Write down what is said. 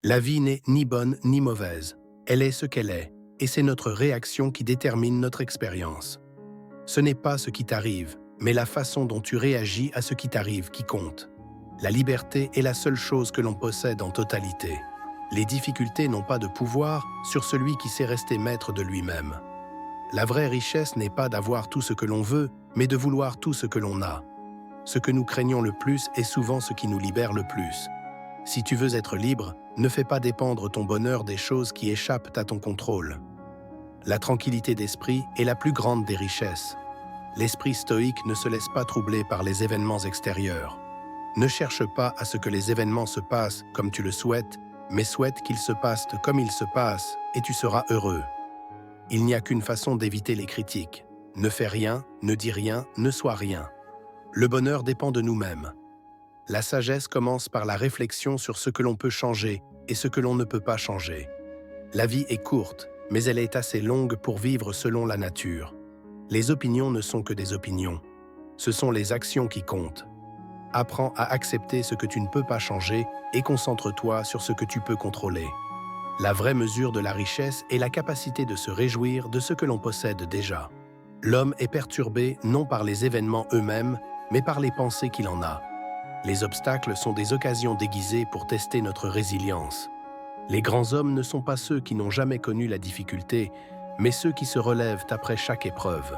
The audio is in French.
La vie n'est ni bonne ni mauvaise. Elle est ce qu'elle est, et c'est notre réaction qui détermine notre expérience. Ce n'est pas ce qui t'arrive, mais la façon dont tu réagis à ce qui t'arrive qui compte. La liberté est la seule chose que l'on possède en totalité. Les difficultés n'ont pas de pouvoir sur celui qui sait rester maître de lui-même. La vraie richesse n'est pas d'avoir tout ce que l'on veut, mais de vouloir tout ce que l'on a. Ce que nous craignons le plus est souvent ce qui nous libère le plus. Si tu veux être libre, ne fais pas dépendre ton bonheur des choses qui échappent à ton contrôle. La tranquillité d'esprit est la plus grande des richesses. L'esprit stoïque ne se laisse pas troubler par les événements extérieurs. Ne cherche pas à ce que les événements se passent comme tu le souhaites, mais souhaite qu'ils se passent comme ils se passent et tu seras heureux. Il n'y a qu'une façon d'éviter les critiques. Ne fais rien, ne dis rien, ne sois rien. Le bonheur dépend de nous-mêmes. La sagesse commence par la réflexion sur ce que l'on peut changer et ce que l'on ne peut pas changer. La vie est courte, mais elle est assez longue pour vivre selon la nature. Les opinions ne sont que des opinions. Ce sont les actions qui comptent. Apprends à accepter ce que tu ne peux pas changer et concentre-toi sur ce que tu peux contrôler. La vraie mesure de la richesse est la capacité de se réjouir de ce que l'on possède déjà. L'homme est perturbé non par les événements eux-mêmes, mais par les pensées qu'il en a. Les obstacles sont des occasions déguisées pour tester notre résilience. Les grands hommes ne sont pas ceux qui n'ont jamais connu la difficulté, mais ceux qui se relèvent après chaque épreuve.